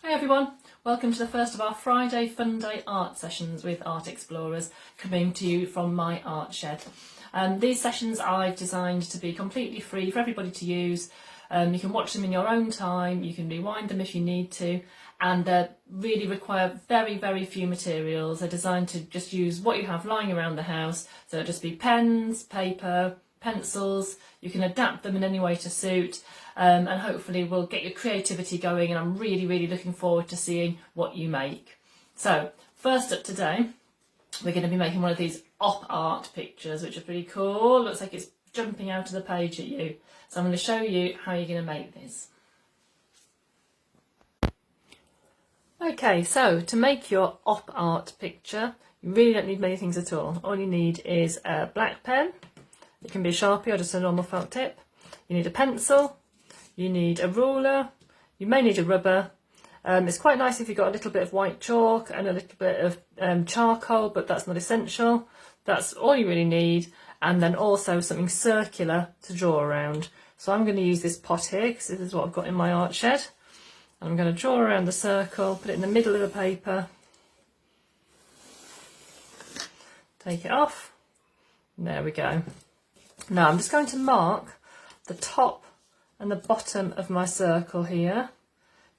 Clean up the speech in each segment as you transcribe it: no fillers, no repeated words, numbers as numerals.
Hi everyone, welcome to the first of our Friday Funday art sessions with Art Explorers, coming to you from my art shed. These sessions I've designed to be completely free for everybody to use. You can watch them in your own time, you can rewind them if you need to, and they really require very few materials. They're designed to just use what you have lying around the house, so it'll just be pens, paper, pencils. You can adapt them in any way to suit, and hopefully we'll get your creativity going, and I'm really looking forward to seeing what you make. So first up today, we're going to be making one of these op art pictures, which are pretty cool. Looks like it's jumping out of the page at you. So I'm going to show you how you're going to make this. Okay, so to make your op art picture, you really don't need many things at all. All you need is a black pen. It can be a Sharpie or just a normal felt tip. You need a pencil. You need a ruler. You may need a rubber. It's quite nice if you've got a little bit of white chalk and a little bit of charcoal, but that's not essential. That's all you really need. And then also something circular to draw around. So I'm going to use this pot here because this is what I've got in my art shed. I'm going to draw around the circle, put it in the middle of the paper, take it off, and there we go. Now I'm just going to mark the top and the bottom of my circle here,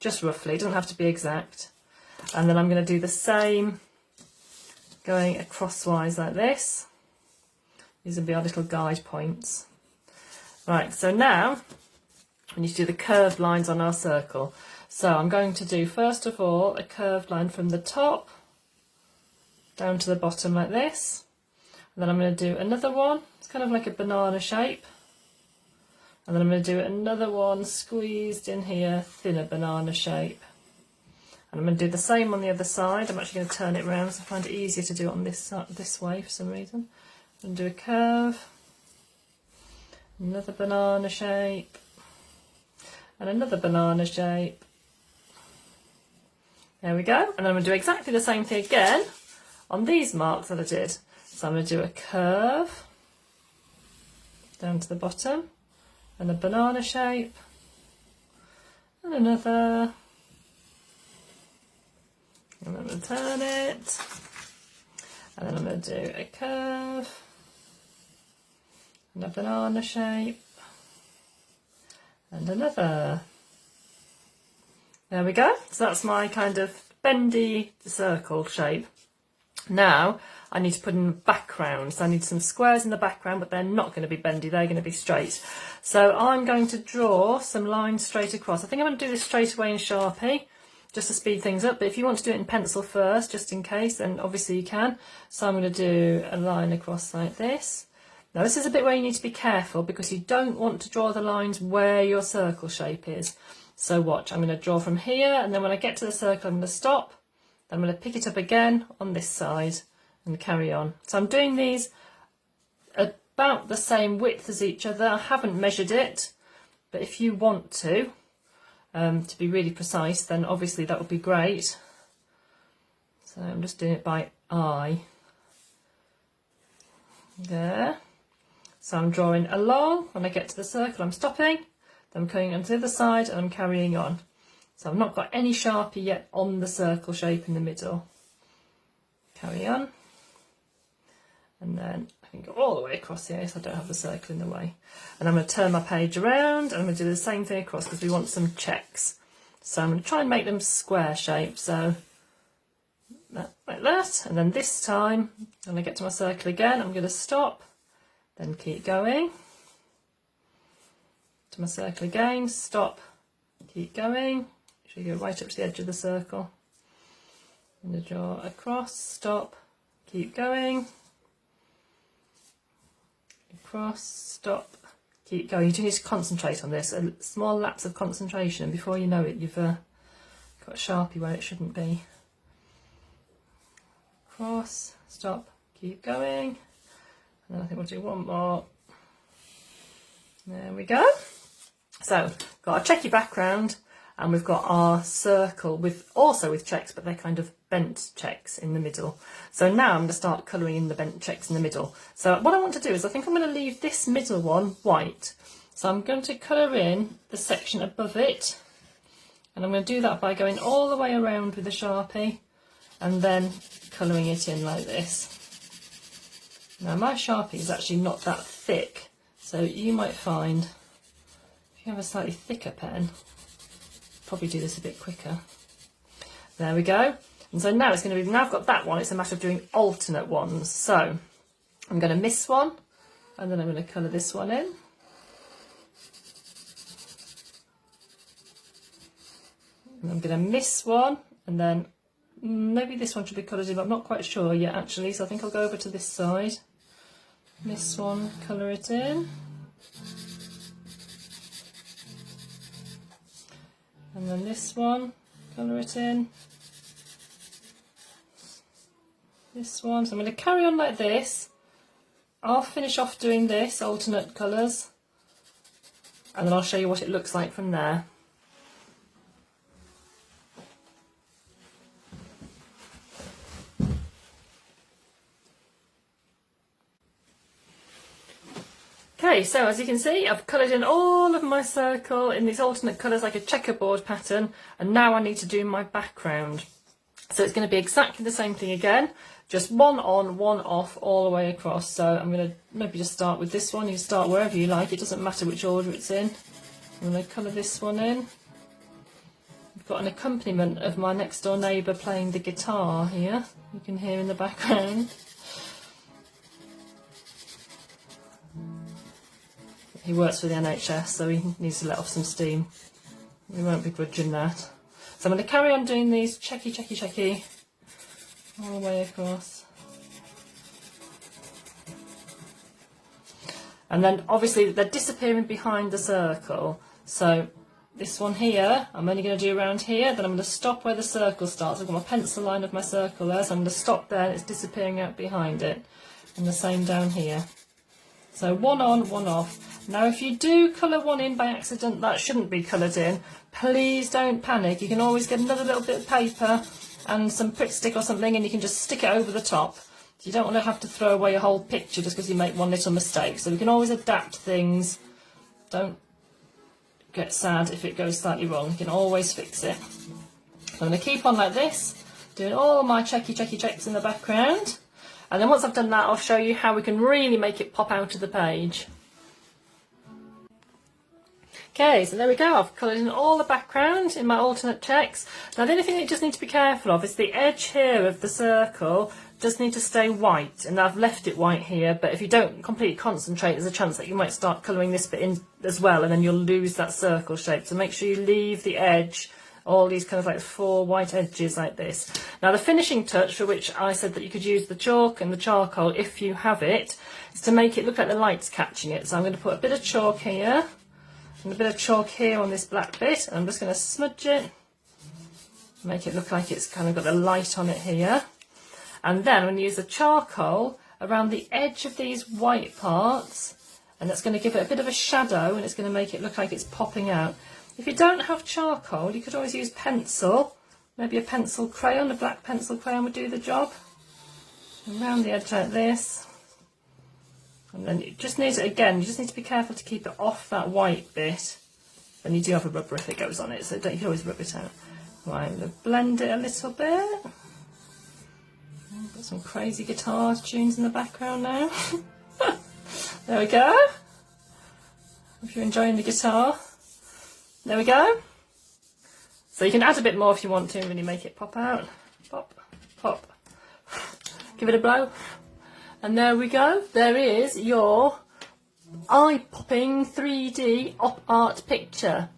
just roughly, it doesn't have to be exact. And then I'm going to do the same going crosswise like this. These will be our little guide points. Right, so now we need to do the curved lines on our circle. So I'm going to do, first of all, a curved line from the top down to the bottom like this. And then I'm going to do another one. It's kind of like a banana shape. And then I'm going to do another one squeezed in here, thinner banana shape. And I'm going to do the same on the other side. I'm actually going to turn it around because I find it easier to do it on this way for some reason. I'm going to do a curve, another banana shape, and another banana shape. There we go. And then I'm going to do exactly the same thing again on these marks that I did. So I'm going to do a curve down to the bottom and a banana shape and another. And I'm going to turn it. And then I'm going to do a curve and a banana shape and another. There we go. So that's my kind of bendy circle shape. Now I need to put in the background. So I need some squares in the background, but they're not going to be bendy. They're going to be straight. So I'm going to draw some lines straight across. I think I'm going to do this straight away in Sharpie, just to speed things up. But if you want to do it in pencil first, just in case, then obviously you can. So I'm going to do a line across like this. Now this is a bit where you need to be careful because you don't want to draw the lines where your circle shape is. So watch, I'm going to draw from here, and then when I get to the circle I'm going to stop, then I'm going to pick it up again on this side and carry on. So I'm doing these about the same width as each other. I haven't measured it, but if you want to be really precise, then obviously that would be great. So I'm just doing it by eye. There. So I'm drawing along. When I get to the circle I'm stopping. I'm coming onto the other side and I'm carrying on. So I've not got any Sharpie yet on the circle shape in the middle. Carry on. And then I can go all the way across here so I don't have the circle in the way. And I'm going to turn my page around and I'm going to do the same thing across because we want some checks. So I'm going to try and make them square shapes. So like that. And then this time, when I get to my circle again, I'm going to stop, then keep going. To my circle again, stop, keep going. Make sure you go right up to the edge of the circle. I'm going to draw across, stop, keep going. Across, stop, keep going. You do need to concentrate on this. A small lapse of concentration, and before you know it, you've got a Sharpie where it shouldn't be. Across, stop, keep going. And then I think we'll do one more. There we go. So, got our checky background, and we've got our circle also with checks, but they're kind of bent checks in the middle. So now I'm going to start colouring in the bent checks in the middle. So what I want to do is I think I'm going to leave this middle one white. So I'm going to colour in the section above it And I'm going to do that by going all the way around with the Sharpie and then colouring it in like this. Now my Sharpie is actually not that thick, so you might find if you have a slightly thicker pen, probably do this a bit quicker. There we go. And so now it's going to be, now I've got that one, it's a matter of doing alternate ones. So I'm going to miss one and then I'm going to colour this one in. And I'm going to miss one and then maybe this one should be coloured in, but I'm not quite sure yet actually, so I think I'll go over to this side. Miss one, colour it in. And then this one, colour it in. This one, so I'm going to carry on like this. I'll finish off doing this, alternate colours, and then I'll show you what it looks like from there. Okay, so as you can see, I've coloured in all of my circle in these alternate colours like a checkerboard pattern, and now I need to do my background. So it's going to be exactly the same thing again, just one on, one off all the way across. So I'm going to maybe just start with this one. You start wherever you like, it doesn't matter which order it's in. I'm going to colour this one in. I've got an accompaniment of my next door neighbour playing the guitar here, you can hear in the background. He works for the NHS, so he needs to let off some steam. We won't begrudge him that. So I'm going to carry on doing these checky all the way across. And then obviously they're disappearing behind the circle. So this one here, I'm only going to do around here, then I'm going to stop where the circle starts. I've got my pencil line of my circle there, so I'm going to stop there and it's disappearing out behind it. And the same down here. So one on, one off. Now if you do colour one in by accident that shouldn't be coloured in, please don't panic. You can always get another little bit of paper and some Pritt stick or something and you can just stick it over the top. So you don't want to have to throw away your whole picture just because you make one little mistake. So we can always adapt things. Don't get sad if it goes slightly wrong. You can always fix it. So I'm going to keep on like this, doing all my checks in the background. And then once I've done that, I'll show you how we can really make it pop out of the page. Okay, so there we go. I've coloured in all the background in my alternate checks. Now the only thing that you just need to be careful of is the edge here of the circle does need to stay white. And I've left it white here, but if you don't completely concentrate, there's a chance that you might start colouring this bit in as well, and then you'll lose that circle shape. So make sure you leave the edge, all these kind of like 4 white edges like this. Now the finishing touch, for which I said that you could use the chalk and the charcoal if you have it, is to make it look like the light's catching it. So I'm going to put a bit of chalk here and a bit of chalk here on this black bit, and I'm just going to smudge it, make it look like it's kind of got the light on it here. And then I'm going to use the charcoal around the edge of these white parts, and that's going to give it a bit of a shadow and it's going to make it look like it's popping out. If you don't have charcoal, you could always use pencil, maybe a pencil crayon, a black pencil crayon would do the job. Around the edge like this. And then you just need to, again, you just need to be careful to keep it off that white bit. And you do have a rubber if it goes on it, so you can always rub it out. Right, I'm going to blend it a little bit. Got some crazy guitar tunes in the background now. There we go. If you're enjoying the guitar. There we go. So you can add a bit more if you want to and really make it pop out. Pop, pop. Give it a blow. And there we go. There is your eye-popping 3D op art picture.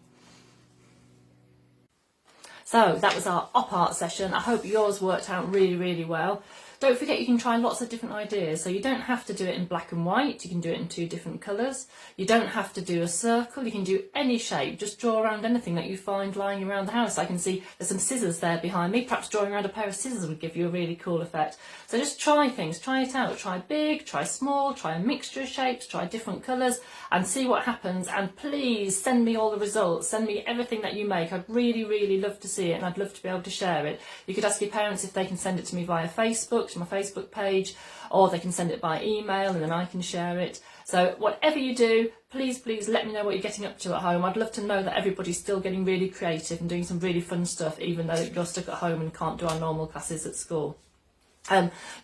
So that was our op art session. I hope yours worked out really well. Don't forget you can try lots of different ideas, so you don't have to do it in black and white, you can do it in 2 different colours. You don't have to do a circle, you can do any shape, just draw around anything that you find lying around the house. I can see there's some scissors there behind me, perhaps drawing around a pair of scissors would give you a really cool effect. So just try things, try it out, try big, try small, try a mixture of shapes, try different colours and see what happens, and please send me all the results, send me everything that you make. I'd really love to see it and I'd love to be able to share it. You could ask your parents if they can send it to me via Facebook. Facebook, to my Facebook page, or they can send it by email and then I can share it. So whatever you do, please let me know what you're getting up to at home. I'd love to know that everybody's still getting really creative and doing some really fun stuff, even though you're stuck at home and can't do our normal classes at school.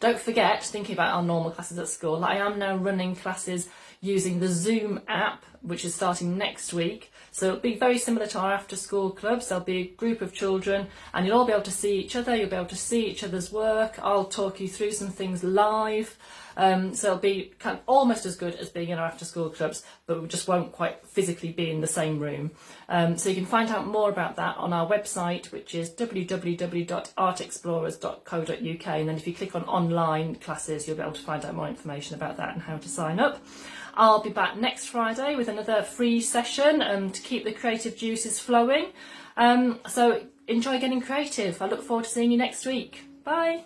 Don't forget, thinking about our normal classes at school, I am now running classes using the Zoom app, which is starting next week. So it'll be very similar to our after school clubs. There'll be a group of children and you'll all be able to see each other, you'll be able to see each other's work. I'll talk you through some things live. So it'll be kind of almost as good as being in our after school clubs, but we just won't quite physically be in the same room. So you can find out more about that on our website, which is www.artexplorers.co.uk, and then if you click on online classes, you'll be able to find out more information about that and how to sign up. I'll be back next Friday with another free session to keep the creative juices flowing. So enjoy getting creative. I look forward to seeing you next week. Bye.